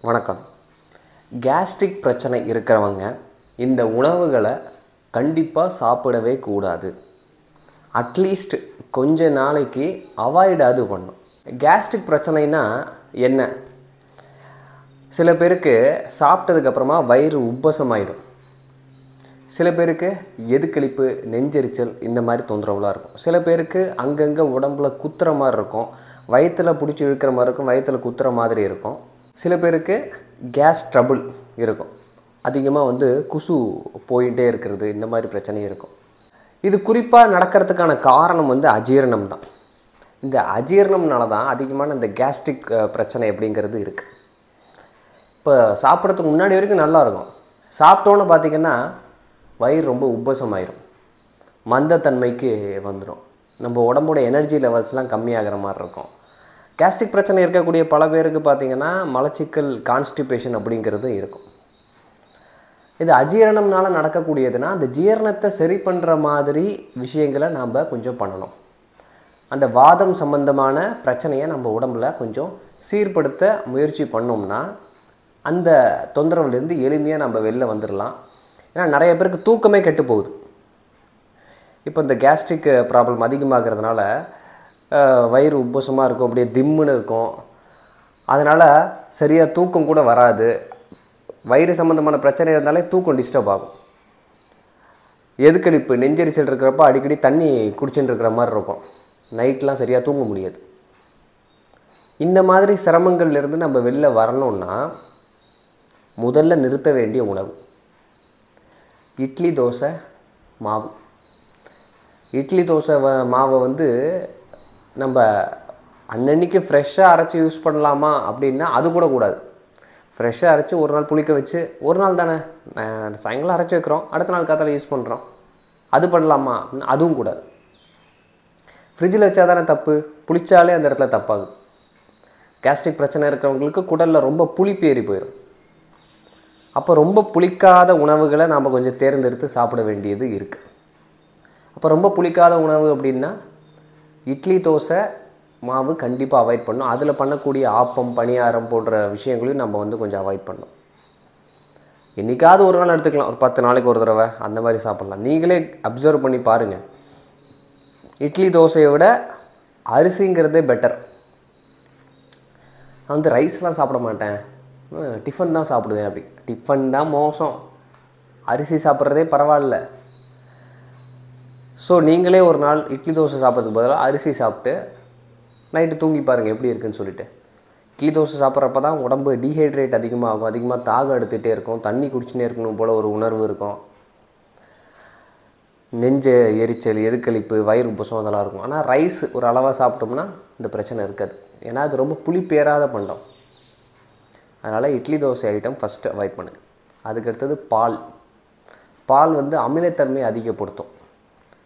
வணக்கம். கேஸ்ட்ரிக் பிரச்சனை இருக்கிறவங்க இந்த உணவுகளை கண்டிப்பாக சாப்பிடவே கூடாது. அட்லீஸ்ட் கொஞ்ச நாளைக்கு அவாய்டாது பண்ணும். கேஸ்ட்ரிக் பிரச்சனைனா என்ன? சில பேருக்கு சாப்பிட்டதுக்கப்புறமா வயிறு உப்பசமாயிடும். சில பேருக்கு எதுக்களிப்பு, நெஞ்செரிச்சல் இந்த மாதிரி தொந்தரவுலாம் இருக்கும். சில பேருக்கு அங்கங்கே உடம்புல குத்துற மாதிரி இருக்கும், வயிற்றில் பிடிச்சி இழுக்கிற மாதிரி இருக்கும், வயிற்றில் குத்துற மாதிரி இருக்கும். சில பேருக்கு கேஸ் ட்ரபுள் இருக்கும், அதிகமாக குசு போயிட்டே இருக்கிறது, இந்த மாதிரி பிரச்சனை இருக்கும். இது குறிப்பாக நடக்கிறதுக்கான காரணம் அஜீரணம் தான். இந்த அஜீரணம்னால தான் அதிகமான இந்த கேஸ்ட்ரிக் பிரச்சனை அப்படிங்கிறது இருக்குது. இப்போ சாப்பிட்றதுக்கு முன்னாடி வரைக்கும் நல்லாயிருக்கும், சாப்பிட்டோன்னு பார்த்திங்கன்னா வயிறு ரொம்ப உப்பசமாயிடும், மந்தத்தன்மைக்கு வந்துடும், நம்ம உடம்போட எனர்ஜி லெவல்ஸ்லாம் கம்மியாகிற மாதிரி இருக்கும். கேஸ்ட்ரிக் பிரச்சனை இருக்கக்கூடிய பல பேருக்கு பார்த்திங்கன்னா மலச்சிக்கல், கான்ஸ்டிபேஷன் அப்படிங்கிறது இருக்கும். இது அஜீரணம்னால நடக்கக்கூடியதுன்னா அந்த ஜீரணத்தை சரி பண்ணுற மாதிரி விஷயங்களை நாம் கொஞ்சம் பண்ணணும். அந்த வாதம் சம்பந்தமான பிரச்சனையை நம்ம உடம்புல கொஞ்சம் சீர்படுத்த முயற்சி பண்ணோம்னா அந்த தொந்தரவுலேருந்து எளிமையாக நம்ம வெளில வந்துடலாம். ஏன்னா நிறைய பேருக்கு தூக்கமே கெட்டு போகுது. இப்போ இந்த கேஸ்ட்ரிக் ப்ராப்ளம் அதிகமாகிறதுனால வயிறு உப்பசமாக இருக்கும், அப்படியே திம்முன்னு இருக்கும், அதனால் சரியாக தூக்கம் கூட வராது. வயிறு சம்மந்தமான பிரச்சனை இருந்தாலே தூக்கம் டிஸ்டர்ப் ஆகும். எதுக்களிப்பு, நெஞ்செரிச்சல் இருக்கிறப்ப அடிக்கடி தண்ணி குடிச்சுட்டு இருக்கிற மாதிரி இருக்கும், நைட்லாம் சரியாக தூங்க முடியாது. இந்த மாதிரி சிரமங்கள்லேருந்து நம்ம வெளில வரணுன்னா முதல்ல நிறுத்த வேண்டிய உணவு இட்லி தோசை மாவு. இட்லி தோசை மாவை நம்ம அன்னன்னைக்கு ஃப்ரெஷ்ஷாக அரைச்சி யூஸ் பண்ணலாமா அப்படின்னா அது கூட கூடாது. ஃப்ரெஷ்ஷாக அரைச்சி ஒரு நாள் புளிக்க வச்சு, ஒரு நாள் தானே சாயங்காலம் அரைச்சி வைக்கிறோம், அடுத்த நாள் காத்தால யூஸ் பண்ணுறோம், அது பண்ணலாமா அப்படின்னா அதுவும் கூடாது. ஃப்ரிட்ஜில் வச்சா தானே தப்பு, புளிச்சாலே அந்த இடத்துல தப்பாகுது. கேஸ்ட்ரிக் பிரச்சனை இருக்கிறவங்களுக்கு குடலில் ரொம்ப புளிப்பு ஏறி போயிடும். அப்போ ரொம்ப புளிக்காத உணவுகளை நாம் கொஞ்சம் தேர்ந்தெடுத்து சாப்பிட வேண்டியது இருக்குது. அப்போ ரொம்ப புளிக்காத உணவு அப்படின்னா இட்லி தோசை மாவு கண்டிப்பாக அவாய்ட் பண்ணணும். அதில் பண்ணக்கூடிய ஆப்பம், பணியாரம் போன்ற விஷயங்களையும் நம்ம கொஞ்சம் அவாய்ட் பண்ணணும். என்றைக்காவது ஒரு நாள் எடுத்துக்கலாம், ஒரு 10 நாளைக்கு ஒரு தடவை அந்த மாதிரி சாப்பிட்லாம். நீங்களே அப்சர்வ் பண்ணி பாருங்கள், இட்லி தோசையை விட அரிசிங்கிறதே பெட்டர். நான் ரைஸ்லாம் சாப்பிட மாட்டேன், டிஃபன் தான் சாப்பிடுவேன் அப்படி. டிஃபன் தான் மோசம், அரிசி சாப்பிட்றதே பரவாயில்ல. ஸோ நீங்களே ஒரு நாள் இட்லி தோசை சாப்பிட்றதுக்கு பதிலாக அரிசி சாப்பிட்டு நைட்டு தூங்கி பாருங்கள் எப்படி இருக்குதுன்னு சொல்லிவிட்டு. இட்லி தோசை சாப்பிட்றப்ப தான் உடம்பு டீஹைட்ரேட் அதிகமாகும், அதிகமாக தாகம் எடுத்துகிட்டே இருக்கும், தண்ணி குடிச்சுட்டே இருக்கணும் போல் ஒரு உணர்வு இருக்கும், நெஞ்சு எரிச்சல், எதுக்களிப்பு, வயிறு உப்பசம் அதெல்லாம் இருக்கும். ஆனால் ரைஸ் ஒரு அளவாக சாப்பிட்டோம்னா இந்த பிரச்சனை இருக்காது. ஏன்னா அது ரொம்ப புளிப்பேறாத பண்டம். அதனால் idli dosa item first avoid பண்ணுங்கள். அதுக்கடுத்தது பால். பால் அமிலத்தன்மையை அதிகப்படுத்தும்,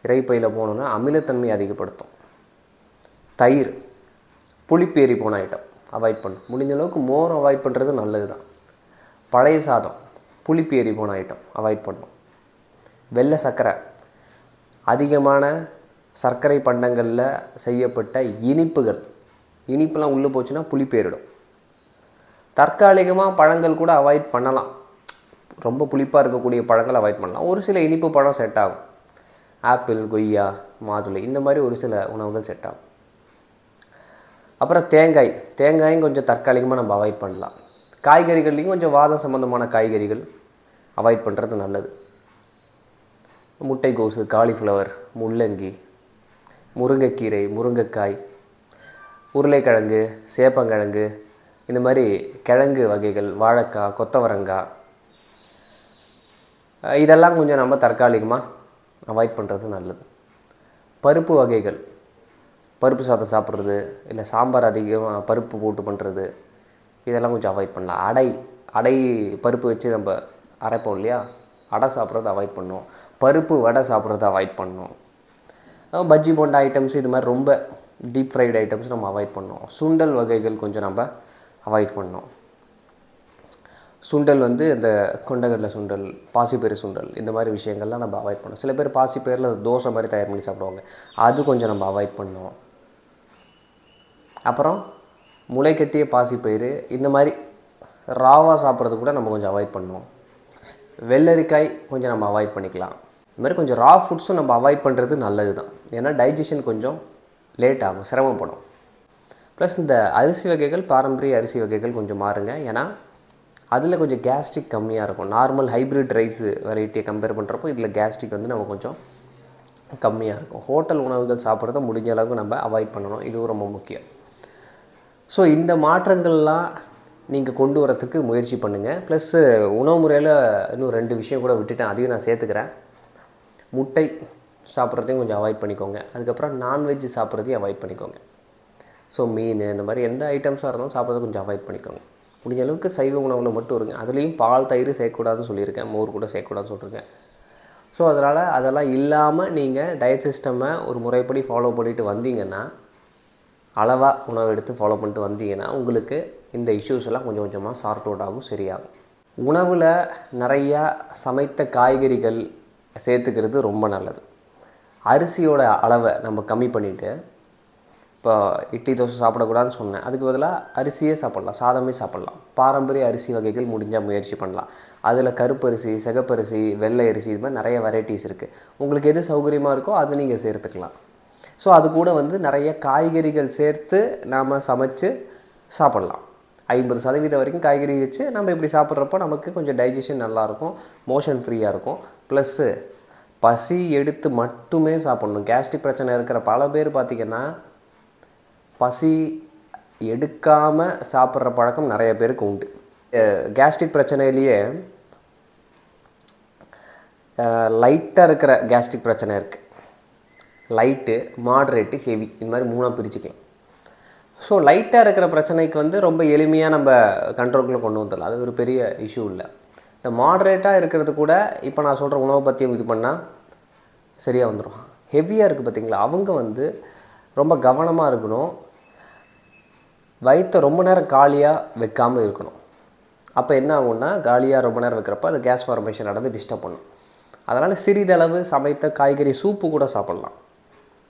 இறைப்பையில் போனோன்னா அமிலத்தன்மையை அதிகப்படுத்தும். தயிர் புளிப்பேறி போன ஐட்டம் அவாய்ட் பண்ணும். முடிஞ்ச அளவுக்கு மோர் அவாய்ட் பண்ணுறது நல்லது தான். பழைய சாதம் புளிப்பேறி போன ஐட்டம் அவாய்ட் பண்ணும். வெள்ளை சர்க்கரை, அதிகமான சர்க்கரை பண்டங்களில் செய்யப்பட்ட இனிப்புலாம் உள்ளே போச்சுன்னா புளிப்பேறிடும். தற்காலிகமாக பழங்கள் கூட அவாய்ட் பண்ணலாம், ரொம்ப புளிப்பாக இருக்கக்கூடிய பழங்கள் அவாய்ட் பண்ணலாம். ஒரு சில இனிப்பு பழம் செட் ஆகும், ஆப்பிள், கொய்யா, மாதுளை இந்த மாதிரி ஒரு சில உணவுகள் செட் ஆகும். அப்புறம் தேங்காயும் கொஞ்சம் தற்காலிகமாக நம்ம அவாய்ட் பண்ணலாம். காய்கறிகள்லேயும் கொஞ்சம் வாதம் சம்மந்தமான காய்கறிகள் அவாய்ட் பண்ணுறது நல்லது. முட்டைக்கோசு, காலிஃப்ளவர், முள்ளங்கி, முருங்கைக்கீரை, முருங்கைக்காய், உருளைக்கிழங்கு, சேப்பங்கிழங்கு, இந்த மாதிரி கிழங்கு வகைகள், வாழைக்காய், கொத்தவரங்காய், இதெல்லாம் கொஞ்சம் நம்ம தற்காலிகமாக அவாய்ட் பண்ணுறது நல்லது. பருப்பு வகைகள், பருப்பு சாதம் சாப்பிட்றது, இல்லை சாம்பார் அதிகமாக பருப்பு போட்டு பண்ணுறது, இதெல்லாம் கொஞ்சம் அவாய்ட் பண்ணலாம். அடை பருப்பு வச்சு நம்ம அரைப்போம் இல்லையா, அடை சாப்பிட்றது அவாய்ட் பண்ணணும். பருப்பு வடை சாப்பிட்றது அவாய்ட் பண்ணணும். பஜ்ஜி போண்டா ஐட்டம்ஸ், இது மாதிரி ரொம்ப டீப் ஃப்ரைடு ஐட்டம்ஸ் நம்ம அவாய்ட் பண்ணணும். சுண்டல் வகைகள் கொஞ்சம் நம்ம அவாய்ட் பண்ணணும். சுண்டல் இந்த கொண்டக்கடலை சுண்டல், பாசிப்பயிறு சுண்டல், இந்த மாதிரி விஷயங்கள்லாம் நம்ம அவாய்ட் பண்ணணும். சில பேர் பாசிப்பயிரில் தோசை மாதிரி தயார் பண்ணி சாப்பிடுவாங்க, அது கொஞ்சம் நம்ம அவாய்ட் பண்ணணும். அப்புறம் முளைக்கட்டிய பாசிப்பயிறு இந்த மாதிரி ராவாக சாப்பிட்றது கூட நம்ம கொஞ்சம் அவாய்ட் பண்ணுவோம். வெள்ளரிக்காய் கொஞ்சம் நம்ம அவாய்ட் பண்ணிக்கலாம். இந்த மாதிரி கொஞ்சம் ரா ஃபுட்ஸும் நம்ம அவாய்ட் பண்ணுறது நல்லது தான். ஏன்னா டைஜஷன் கொஞ்சம் லேட் ஆகும், சிரமப்படும். ப்ளஸ் இந்த அரிசி வகைகள், பாரம்பரிய அரிசி வகைகள் கொஞ்சம் மாறுங்க. ஏன்னா அதில் கொஞ்சம் கேஸ்ட்ரிக் கம்மியாக இருக்கும். நார்மல் ஹைப்ரிட் ரைஸ் வெரைட்டியை கம்பேர் பண்ணுறப்போ இதில் கேஸ்ட்ரிக் வந்து நம்ம கொஞ்சம் கம்மியாக இருக்கும். ஹோட்டல் உணவுகள் சாப்பிட்றத முடிஞ்ச அளவுக்கு நம்ம அவாய்ட் பண்ணணும். இதுவும் ரொம்ப முக்கியம். ஸோ இந்த மாற்றங்கள்லாம் நீங்கள் கொண்டு வரத்துக்கு முயற்சி பண்ணுங்கள். ப்ளஸ்ஸு உணவு முறையில் இன்னும் 2 விஷயம் கூட விட்டுட்டேன், அதையும் நான் சேர்த்துக்கிறேன். முட்டை சாப்பிட்றதையும் கொஞ்சம் அவாய்ட் பண்ணிக்கோங்க. அதுக்கப்புறம் நான்வெஜ் சாப்பிட்றதையும் அவாய்ட் பண்ணிக்கோங்க. ஸோ மீன் இந்த மாதிரி எந்த ஐட்டம்ஸாக இருந்தாலும் சாப்பிட்றத கொஞ்சம் அவாய்ட் பண்ணிக்கோங்க. முடிஞ்ச அளவுக்கு சைவ உணவில் மட்டும் இருங்க. அதுலேயும் பால், தயிர் சேர்க்கக்கூடாதுன்னு சொல்லியிருக்கேன், மோர் கூட சேர்க்கக்கூடாதுன்னு சொல்லியிருக்கேன். ஸோ அதெல்லாம் இல்லாமல் நீங்கள் டயட் சிஸ்டமை ஒரு முறைப்படி ஃபாலோ பண்ணிட்டு வந்தீங்கன்னா, அளவாக உணவு எடுத்து ஃபாலோ பண்ணிட்டு வந்தீங்கன்னா உங்களுக்கு இந்த இஷ்யூஸ் எல்லாம் கொஞ்சம் கொஞ்சமாக சார்ட் அவுட் ஆகும், சரியாகும். உணவில் நிறையா சமைத்த காய்கறிகள் சேர்த்துக்கிறது ரொம்ப நல்லது. அரிசியோட அளவை நம்ம கம்மி பண்ணிவிட்டு, இப்போ இட்லி தோசை சாப்பிடக்கூடாதுன்னு சொன்னேன், அதுக்கு பதிலாக அரிசியே சாப்பிட்லாம், சாதமே சாப்பிட்லாம். பாரம்பரிய அரிசி வகைகள் முடிஞ்சால் முயற்சி பண்ணலாம். அதில் கருப்பரிசி, சிகப்பரிசி, வெள்ளை அரிசி, இது மாதிரி நிறைய வெரைட்டிஸ் இருக்குது. உங்களுக்கு எது சௌகரியமாக இருக்கோ அது நீங்கள் சேர்த்துக்கலாம். ஸோ அது கூட வந்து நிறைய காய்கறிகள் சேர்த்து நாம் சமைச்சு சாப்பிட்லாம். 50% வரைக்கும் காய்கறி வச்சு நம்ம இப்படி சாப்பிட்றப்போ நமக்கு கொஞ்சம் டைஜஷன் நல்லாயிருக்கும், மோஷன் ஃப்ரீயாக இருக்கும். ப்ளஸ்ஸு பசி எடுத்து மட்டுமே சாப்பிட்ணும். கேஸ்ட்ரிக் பிரச்சனை இருக்கிற பல பேர் பார்த்திங்கன்னா பசி எடுக்காமல் சாப்பிட்ற பழக்கம் நிறைய பேருக்கு உண்டு. கேஸ்ட்ரிக் பிரச்சனையிலேயே லைட்டாக இருக்கிற கேஸ்ட்ரிக் பிரச்சனை இருக்குது, லைட்டு, மாட்ரேட்டு, ஹெவி, இந்த மாதிரி 3ஆக பிரிச்சுக்கலாம். ஸோ லைட்டாக இருக்கிற பிரச்சனைக்கு வந்து ரொம்ப எளிமையாக நம்ம கண்ட்ரோலுக்குள்ளே கொண்டு வந்துடலாம், அது ஒரு பெரிய இஷ்யூ இல்லை. இந்த மாட்ரேட்டாக இருக்கிறது கூட இப்போ நான் சொல்கிற உணவை பற்றியும் இது பண்ணால் சரியாக வந்துடும். ஹெவியாக இருக்குது பார்த்திங்களா, அவங்க வந்து ரொம்ப கவனமாக இருக்கணும். வயிற்றை ரொம்ப நேரம் காலியாக வைக்காமல் இருக்கணும். அப்போ என்ன ஆகும்னா, காலியாக ரொம்ப நேரம் வைக்கிறப்ப அது கேஸ் ஃபார்மேஷன் நடந்து டிஸ்டர்ப் பண்ணும். அதனால் சிறிதளவு சமைத்த காய்கறி சூப்பு கூட சாப்பிட்லாம்.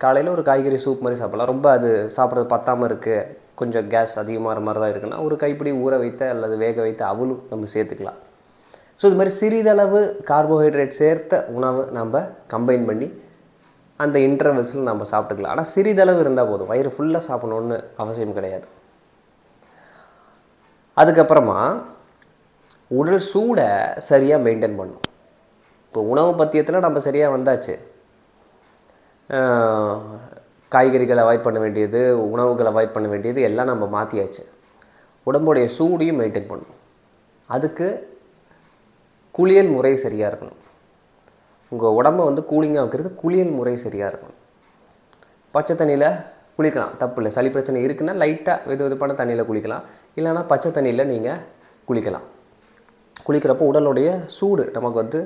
காலையில் ஒரு காய்கறி சூப் மாதிரி சாப்பிட்லாம். ரொம்ப அது சாப்பிட்றது பத்தாமல் இருக்குது, கொஞ்சம் கேஸ் அதிகமாக மாதிரி தான் இருக்குன்னா ஒரு கைப்பிடி ஊற வைத்த அல்லது வேக வைத்த அவலும் நம்ம சேர்த்துக்கலாம். ஸோ இது மாதிரி சிறிதளவு கார்போஹைட்ரேட் சேர்த்த உணவு நம்ம கம்பைன் பண்ணி அந்த இன்டர்வல்ஸில் நம்ம சாப்பிட்டுக்கலாம். ஆனால் சிறிதளவு இருந்தால் போதும், வயிறு ஃபுல்லாக சாப்பிடணுன்னு அவசியம் கிடையாது. அதுக்கப்புறமா உடல் சூடை சரியாக மெயின்டைன் பண்ணணும். இப்போ உணவு பத்தியத்தில் நம்ம சரியாக வந்தாச்சு, காய்கறிகளை அவாய்ட் பண்ண வேண்டியது, உணவுகளை அவாய்ட் பண்ண வேண்டியது எல்லாம் நம்ம மாற்றியாச்சு. உடம்புடைய சூடையும் மெயின்டைன் பண்ணணும். அதுக்கு குளியல் முறை சரியாக இருக்கணும். உங்கள் உடம்பை வந்து கூலிங்காக வைக்கிறது குளியல் முறை சரியாக இருக்கணும். பச்சை தண்ணியில் குளிக்கலாம், தப்பு இல்லை. சளி பிரச்சனை இருக்குன்னா லைட்டாக வெதுவெதுப்பான தண்ணியில் குளிக்கலாம், இல்லைனா பச்சை தண்ணியில் நீங்கள் குளிக்கலாம். குளிக்கிறப்போ உடலுடைய சூடு நமக்கு வந்து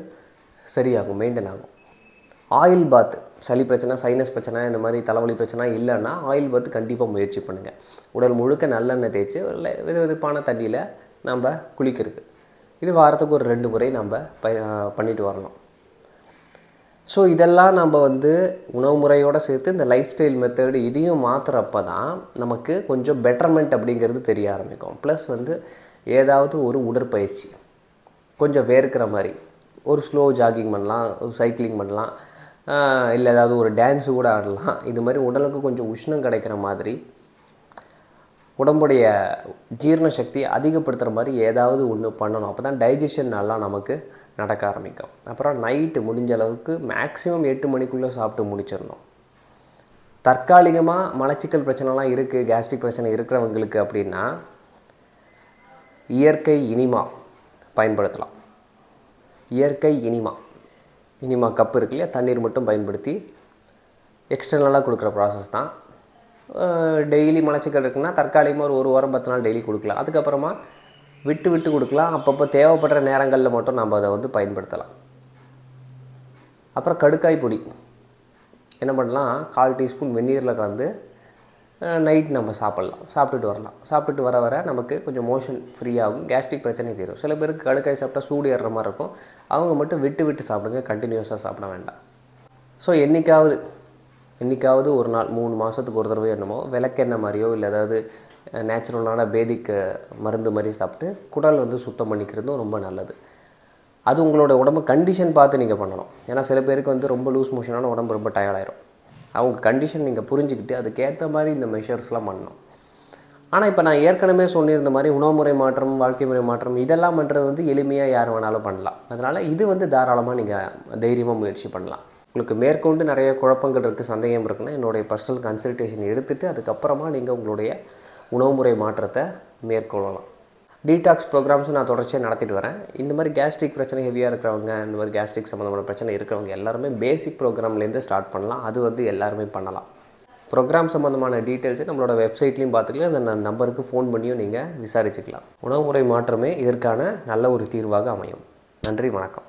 சரியாகும், மெயின்டைன் ஆகும். ஆயில் பாத், சளி பிரச்சனை, சைனஸ் பிரச்சனை, இந்த மாதிரி தலைவலி பிரச்சனை இல்லைன்னா ஆயில் பாத் கண்டிப்பாக முயற்சி பண்ணுங்கள். உடல் முழுக்க நல்லெண்ணெய் தேய்ச்சி வெதுவெதுப்பான தண்ணியில் நம்ம குளிக்கிறது, இது வாரத்துக்கு ஒரு 2 முறை நம்ம பண்ணிட்டு வரணும். ஸோ இதெல்லாம் நம்ம வந்து உணவு முறையோடு சேர்த்து இந்த லைஃப் ஸ்டைல் மெத்தடு இதையும் மாற்றுறப்ப தான் நமக்கு கொஞ்சம் பெட்டர்மெண்ட் அப்படிங்கிறது தெரிய ஆரம்பிக்கும். ப்ளஸ் வந்து ஏதாவது ஒரு உடற்பயிற்சி கொஞ்சம் வேர்க்கிற மாதிரி ஒரு ஸ்லோ ஜாகிங் பண்ணலாம், ஒரு சைக்கிளிங் பண்ணலாம், இல்லை ஏதாவது ஒரு டான்ஸு கூட ஆடலாம். இது மாதிரி உடலுக்கு கொஞ்சம் உஷ்ணம் கிடைக்கிற மாதிரி, உடம்புடைய ஜீரண சக்தியை அதிகப்படுத்துகிற மாதிரி ஏதாவது ஒன்று பண்ணணும். அப்போ தான் டைஜஷன் நல்லா நமக்கு நடக்க ஆரம்பிக்கும். அப்புறம் நைட்டு முடிஞ்ச அளவுக்கு மேக்ஸிமம் 8 மணிக்குள்ளே சாப்பிட்டு முடிச்சிடணும். தற்காலிகமாக மலச்சிக்கல் பிரச்சனைலாம் இருக்குது, கேஸ்ட்ரிக் பிரச்சனை இருக்கிறவங்களுக்கு அப்படின்னா இயற்கை இனிமா பயன்படுத்தலாம். இயற்கை இனிமா கப்பு இருக்கு இல்லையா, தண்ணீர் மட்டும் பயன்படுத்தி எக்ஸ்டர்னலாக கொடுக்குற ப்ராசஸ் தான். டெய்லி மலச்சிக்கல் இருக்குன்னா தற்காலிகமாக ஒரு வாரம் 10 நாள் டெய்லி கொடுக்கலாம். அதுக்கப்புறமா விட்டு கொடுக்கலாம். அப்பப்போ தேவைப்படுற நேரங்களில் மட்டும் நம்ம அதை வந்து பயன்படுத்தலாம். அப்புறம் கடுக்காய் பொடி என்ன பண்ணலாம், 1/4 டீஸ்பூன் வெந்நீரில் கலந்து நைட் நம்ம சாப்பிட்லாம், சாப்பிட்டுட்டு வரலாம். சாப்பிட்டுட்டு வர நமக்கு கொஞ்சம் மோஷன் ஃப்ரீ ஆகும், கேஸ்ட்ரிக் பிரச்சனை தீரும். சில பேருக்கு கடுக்காய் சாப்பிட்டா சூடு ஏறுற மாதிரி இருக்கும், அவங்க மட்டும் விட்டு சாப்பிடுங்க, கண்டினியூஸாக சாப்பிட வேண்டாம். ஸோ என்றைக்காவது என்றைக்காவது ஒரு நாள் 3 மாதத்துக்கு ஒரு தடவை என்னமோ விளக்கெண்ணெய் மாதிரியோ இல்லை ஏதாவது நேச்சுரலான பேதிக் மருந்து மாதிரி சாப்பிட்டு குடல் வந்து சுத்தம் பண்ணிக்கிறதும் ரொம்ப நல்லது. அது உங்களோட உடம்பு கண்டிஷன் பார்த்து நீங்கள் பண்ணணும். ஏன்னா சில பேருக்கு வந்து ரொம்ப லூஸ் மோஷனான உடம்பு ரொம்ப டயர்டாயிரும். அவங்க கண்டிஷன் நீங்கள் புரிஞ்சுக்கிட்டு அதுக்கேற்ற மாதிரி இந்த மெஷர்ஸ்லாம் பண்ணணும். ஆனால் இப்போ நான் ஏற்கனவே சொல்லியிருந்த மாதிரி உணவு முறை மாற்றம், வாழ்க்கை முறை மாற்றம் இதெல்லாம் பண்ணுறது வந்து எளிமையாக யார் வேணாலும் பண்ணலாம். அதனால் இது வந்து தாராளமாக நீங்கள் தைரியமாக முயற்சி பண்ணலாம். உங்களுக்கு மேற்கொண்டு நிறைய குழப்பங்கள் இருக்குது, சந்தேகம் இருக்குன்னா என்னுடைய பர்சனல் கன்சல்டேஷன் எடுத்துகிட்டு அதுக்கப்புறமா நீங்கள் உங்களுடைய உணவு முறை மாற்றத்தை மேற்கொள்ளலாம். டீடாக்ஸ் ப்ரோக்ராம்ஸும் நான் தொடர்ச்சியாக நடத்திட்டு வரேன். இந்த மாதிரி கேஸ்ட்ரிக் பிரச்சனை ஹெவியாக இருக்கிறவங்க, இந்த மாதிரி கேஸ்ட்ரிக் சம்மந்தமான பிரச்சனை இருக்கிறவங்க எல்லாருமே பேசிக் ப்ரோக்ராம்லேருந்து ஸ்டார்ட் பண்ணலாம். அது வந்து எல்லாருமே பண்ணலாம். ப்ரோக்ராம் சம்மந்தமான டீட்டெயில்ஸை நம்மளோட வெப்சைட்லேயும் பார்த்துக்கலாம். அந்த நம்பருக்கு ஃபோன் பண்ணியும் நீங்கள் விசாரிச்சுக்கலாம். உணவு முறை மாற்றமே இதற்கான நல்ல ஒரு தீர்வாக அமையும். நன்றி, வணக்கம்.